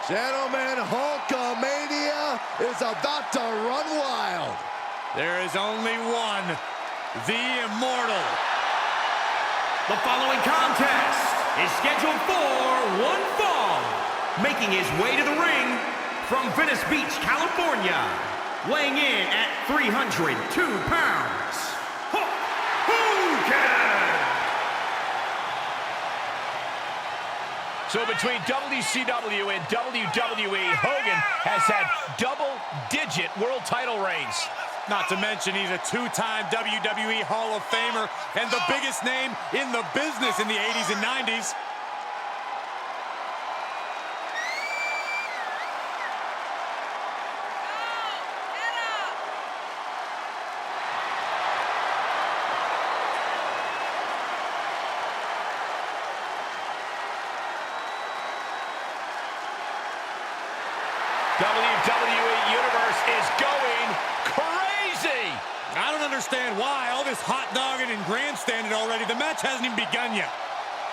Gentlemen, Hulkamania is about to run wild. There is only one, the Immortal. The following contest is scheduled for one fall. Making his way to the ring from Venice Beach, California. Weighing in at 302 pounds, Hogan! So between WCW and WWE, Hogan has had double-digit world title reigns. Not to mention he's a two-time WWE Hall of Famer and the biggest name in the business in the 80s and 90s. WWE Universe is going crazy! I don't understand why. All this hot dogging and grandstanding already. The match hasn't even begun yet.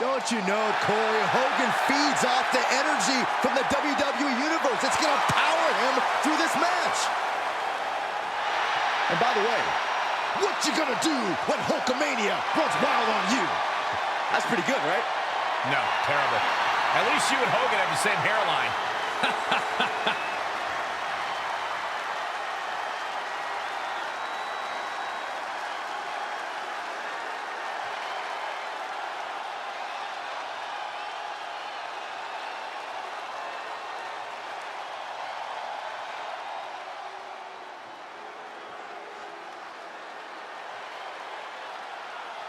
Don't you know, Corey, Hogan feeds off the energy from the WWE Universe. It's going to power him through this match. And by the way, what you going to do when Hulkamania runs wild on you? That's pretty good, right? No, terrible. At least you and Hogan have the same hairline.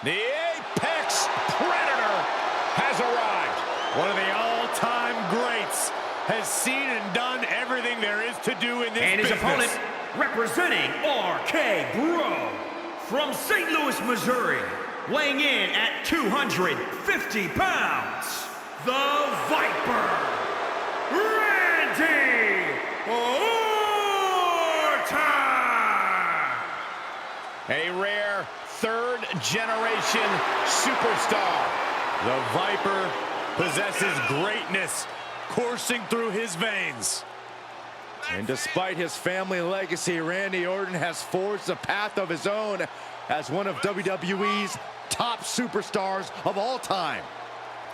The Apex Predator has arrived. One of the all-time greats has seen and done everything there is to do in this and his business. opponent, representing RK Bro, from St. Louis, Missouri, weighing in at 250 pounds, the Viper, Randy Orton! A rare third-generation superstar. The Viper possesses greatness coursing through his veins. And despite his family legacy, Randy Orton has forged a path of his own as one of WWE's top superstars of all time.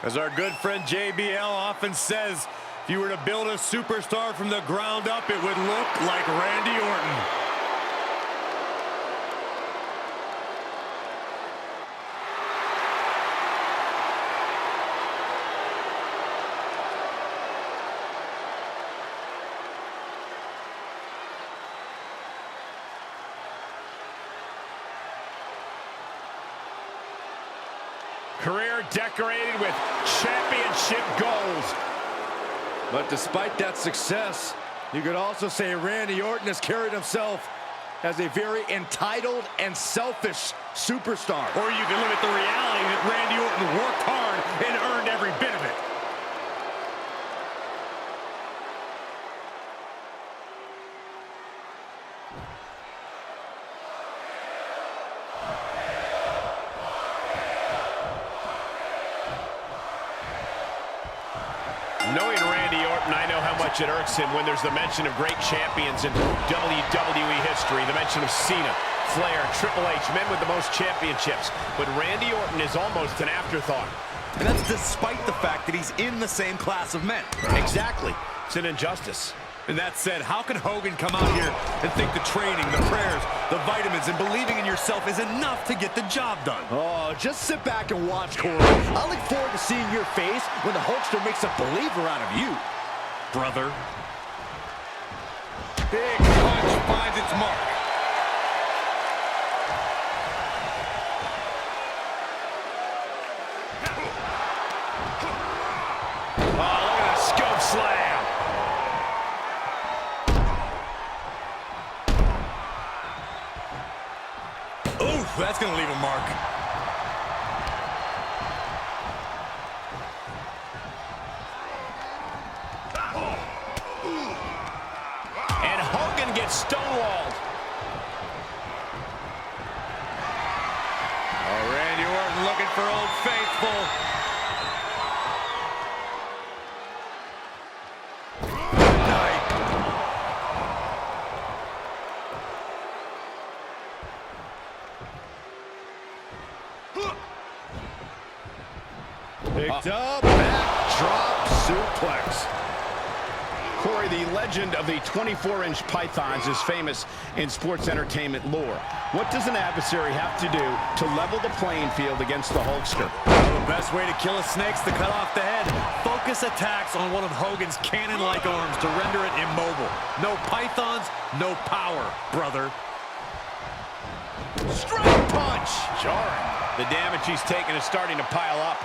As our good friend JBL often says, if you were to build a superstar from the ground up, it would look like Randy Orton. Career decorated with championship goals. But despite that success, you could also say Randy Orton has carried himself as a very entitled and selfish superstar. Or you can look at the reality that Randy Orton worked hard and earned every bit of it. Knowing Randy Orton, I know how much it irks him when there's the mention of great champions in WWE history, the mention of Cena, Flair, Triple H, men with the most championships. But Randy Orton is almost an afterthought. And that's despite the fact that he's in the same class of men. Exactly. It's an injustice. And that said, how can Hogan come out here and think the training, the prayers, the vitamins, and believing in yourself is enough to get the job done? Oh, just sit back and watch, Corey. I look forward to seeing your face when the Hulkster makes a believer out of you. Brother. Big punch finds its mark. Oh, look at the scope slam. Oof, that's going to leave a mark. And Hogan gets stonewalled. Oh, Randy Orton looking for Old Faithful. Picked up, backdrop suplex. Corey, the legend of the 24-inch pythons is famous in sports entertainment lore. What does an adversary have to do to level the playing field against the Hulkster? Well, the best way to kill a snake is to cut off the head. Focus attacks on one of Hogan's cannon-like arms to render it immobile. No pythons, no power, brother. Straight punch. Jarring. The damage he's taken is starting to pile up.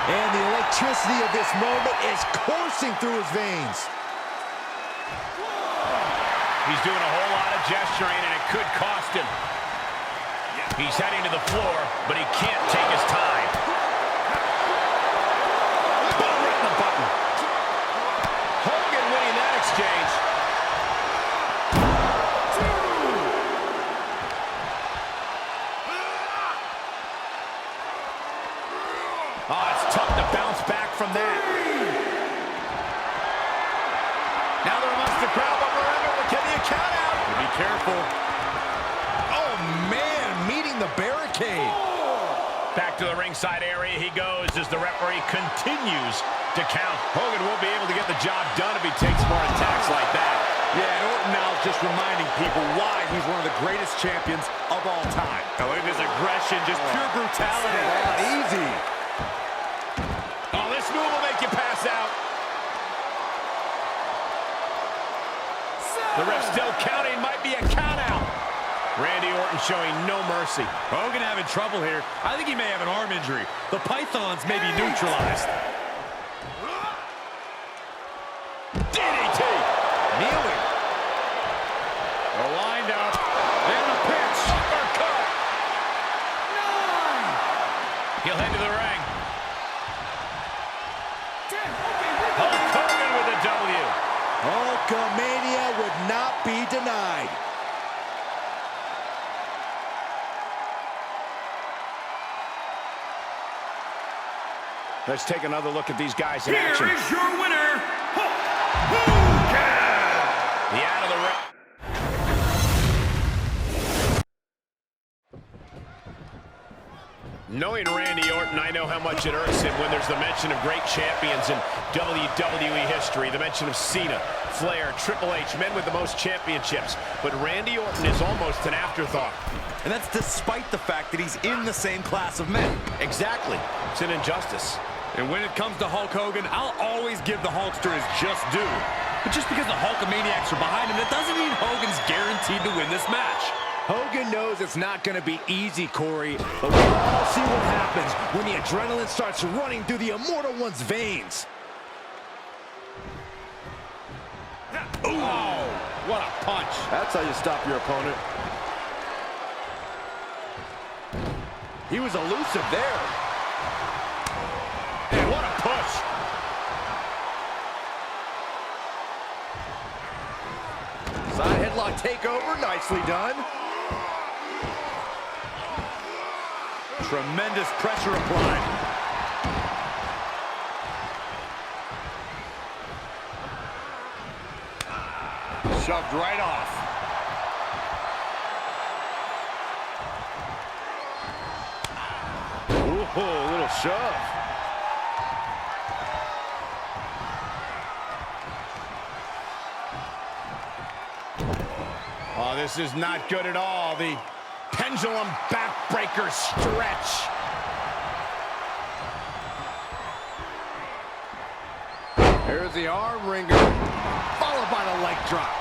And the electricity of this moment is coursing through his veins. He's doing a whole lot of gesturing, and it could cost him. He's heading to the floor, but he can't take his time. Boom, right in the button. Hogan winning that exchange. Oh, it's tough to bounce back from that. Now they're amongst the crowd, but remember, can be a count out. Be careful. Oh, man, meeting the barricade. Back to the ringside area he goes as the referee continues to count. Hogan will be able to get the job done if he takes more attacks like that. Yeah, and Orton now is just reminding people why he's one of the greatest champions of all time. Oh, look at his aggression, just pure brutality. Easy. Oh, this move will make you pass out. The ref still counting, might be a count out. Randy Orton showing no mercy. Hogan having trouble here. I think he may have an arm injury. The pythons may be neutralized. DDT. Kneeling. A wind up. And a pitch. Uppercut. He'll head to the ring. Hulk Hogan with a W. Hulkamania would not be denied. Let's take another look at these guys in action. Here is your winner, Hulk Hogan! The out of the ring. Knowing Randy Orton, I know how much it irks him when there's the mention of great champions in WWE history, the mention of Cena, Flair, Triple H, men with the most championships. But Randy Orton is almost an afterthought. And that's despite the fact that he's in the same class of men. Exactly. It's an injustice. And when it comes to Hulk Hogan, I'll always give the Hulkster his just due. But just because the Hulkamaniacs are behind him, that doesn't mean Hogan's guaranteed to win this match. Hogan knows it's not going to be easy, Corey, but we'll all see what happens when the adrenaline starts running through the Immortal One's veins. Oh, what a punch. That's how you stop your opponent. He was elusive there. And what a push. Side headlock takeover, nicely done. Tremendous pressure applied. Shoved right off. Ooh, a little shove. Oh, this is not good at all. The pendulum backbreaker stretch. Here's the arm wringer, followed by the leg drop.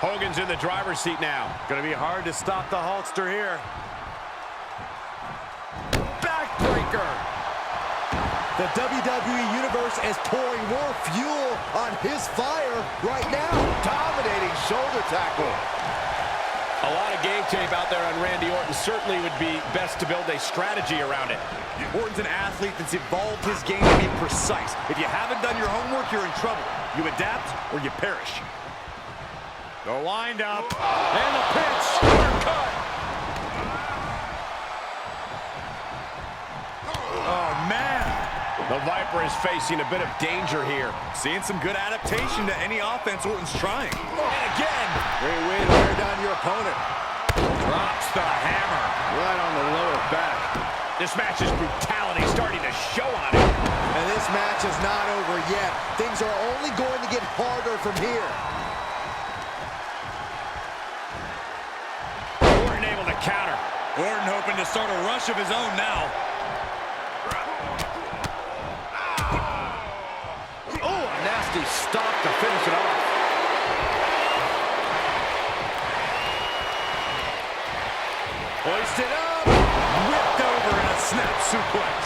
Hogan's in the driver's seat now. Gonna be hard to stop the Hulkster here. Backbreaker. The WWE Universe is pouring more fuel on his fire right now. Dominating shoulder tackle. A lot of game tape out there on Randy Orton. Certainly would be best to build a strategy around it. Orton's an athlete that's evolved his game to be precise. If you haven't done your homework, you're in trouble. You adapt or you perish. The wind up and the pitch. Uppercut. Oh, man. The Viper is facing a bit of danger here. Seeing some good adaptation to any offense Orton's trying. And again. Great way to wear down your opponent. Drops the hammer. Right on the lower back. This match's brutality starting to show on it. And this match is not over yet. Things are only going to get harder from here. Orton able to counter. Orton hoping to start a rush of his own now. Oh, a nasty stop to finish it off. Hoisted up. Whipped over in a snap suplex.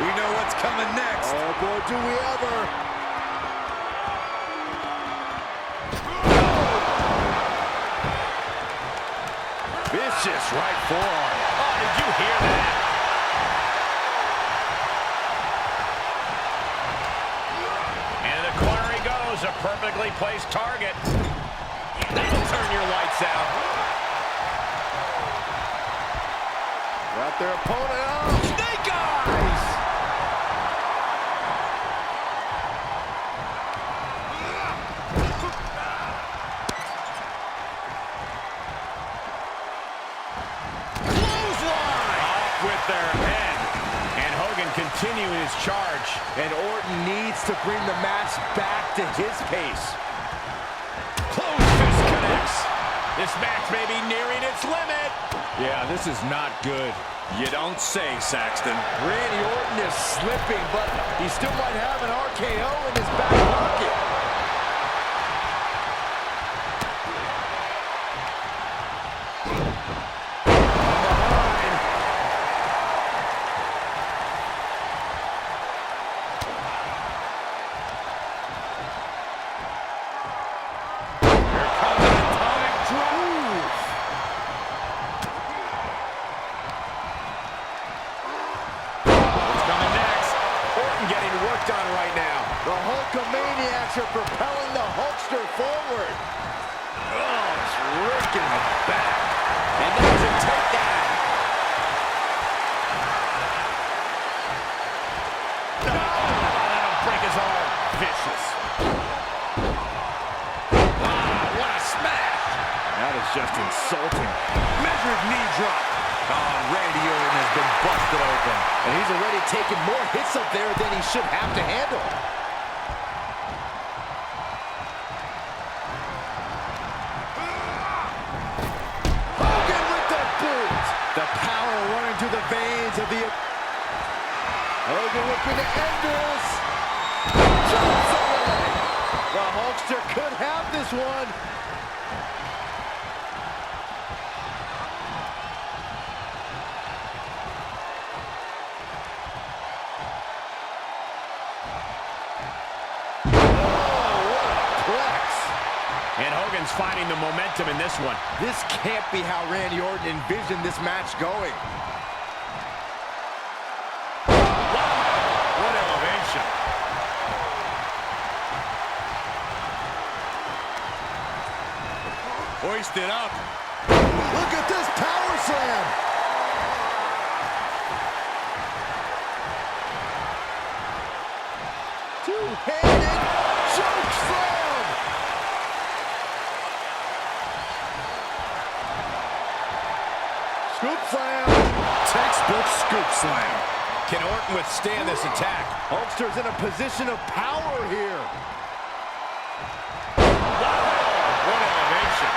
We know what's coming next. Oh, boy, do we ever. Vicious right forearm. Oh, did you hear that? And in the corner he goes, a perfectly placed target. That'll turn your lights out. Got their opponent up. Snake eyes! Clothesline! Off with their head. And Hogan continuing his charge. And Orton needs to bring the match back to his pace. Close fist connects. This match may be nearing its limit. Yeah, this is not good. You don't say, Saxton. Randy Orton is slipping, but he still might have an RKO in his back pocket. Getting worked on right now. The Hulkamaniacs are propelling the Hulkster forward. Oh, it's raking the back. And there's a takedown. No, that'll break his arm. Vicious. Ah, what a smash. That is just insulting. Measured knee drop. Oh, Randy Orton has been busted open. And he's already taken more hits up there than he should have to handle. Hogan with the boot. The power running through the veins of the... Hogan looking to end this. Jumps away. The Hulkster could have this one. And Hogan's finding the momentum in this one. This can't be how Randy Orton envisioned this match going. Wow, what elevation. Hoisted up. Look at this power slam. Two-handed choke slam. Scoop slam. Textbook scoop slam. Can Orton withstand this attack? Hulkster's in a position of power here. What elevation.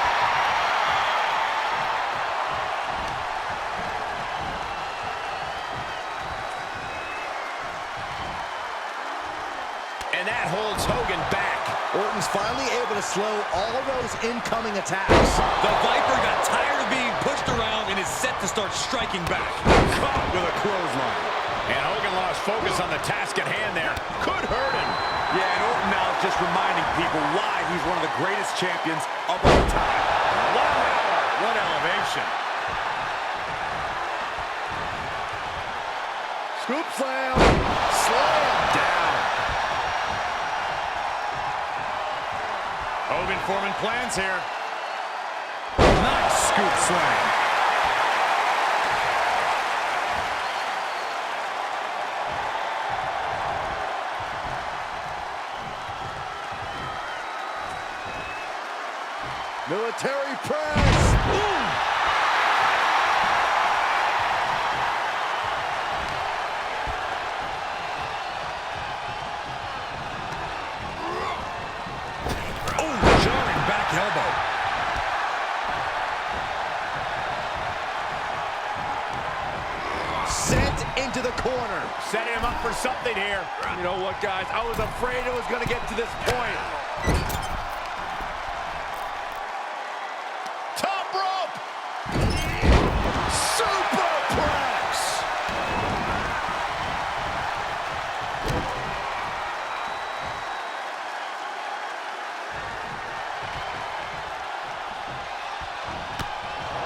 And that holds Hogan back. Orton's finally able to slow all those incoming attacks. The Viper got tired of being pushed around and is set to start striking back. Caught with a clothesline. And Hogan lost focus on the task at hand there. Could hurt him. Yeah, and Orton now is just reminding people why he's one of the greatest champions of all time. Wow, what elevation. Scoop slam. Slam down. Hogan forming plans here. Nice scoop slam. Military press. Ooh. Jarring back elbow. Sent into the corner. Setting him up for something here. You know what, guys? I was afraid it was going to get to this point. Top rope. Superplex.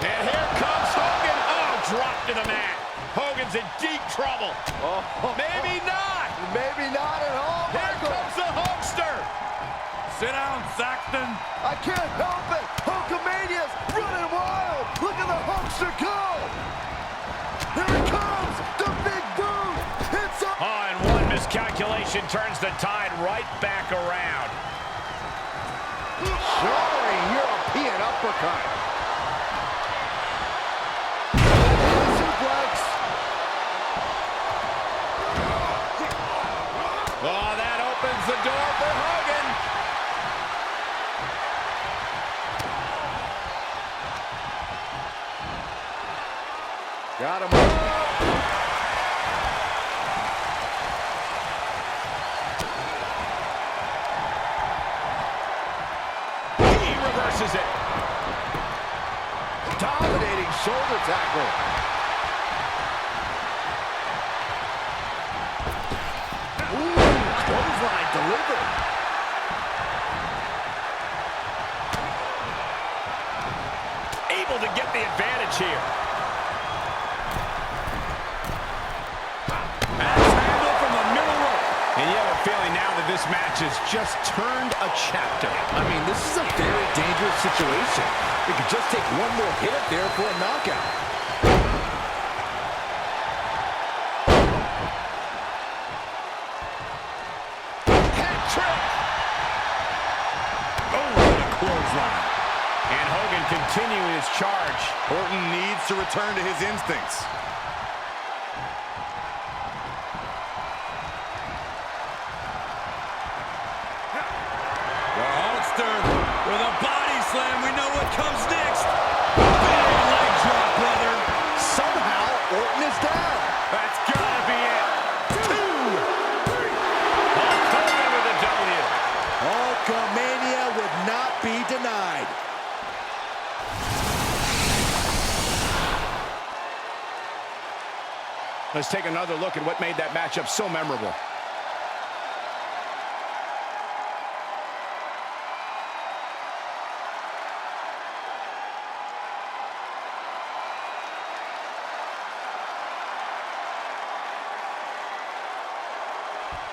And here comes Hogan. Oh, dropped to the mat. Hogan's in deep trouble. Oh, Maybe not. maybe not at all, Here Michael. comes the Hulkster. Sit down, Saxton. I can't help it. Hulkamania's running wild. Look at the Hulkster go. Here it comes. The big boot. It's up. Oh, and one miscalculation turns the tide right back around. Jarring European uppercut. Suplex. Oh, that opens the door for Hogan. Got him. He reverses it. Dominating shoulder tackle. Clothesline delivered. Able to get the advantage here. Axe handle from the middle rope. And you have a feeling now that this match has just turned a chapter. I mean, this is a very dangerous situation. It could just take one more hit up there for a knockout. And Hogan continuing his charge. Orton needs to return to his instincts. The Hulkster with a body slam. We know what comes next. Big leg drop, brother. Somehow, Orton is down. That's gotta be it. 2, 3. Hulk Hogan with a W. Hulkamania would not be denied. Let's take another look at what made that matchup so memorable.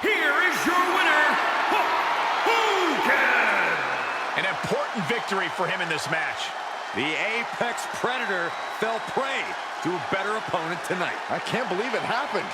Here is your winner, Hulk Hogan. An important victory for him in this match. The Apex Predator fell prey to a better opponent tonight. I can't believe it happened.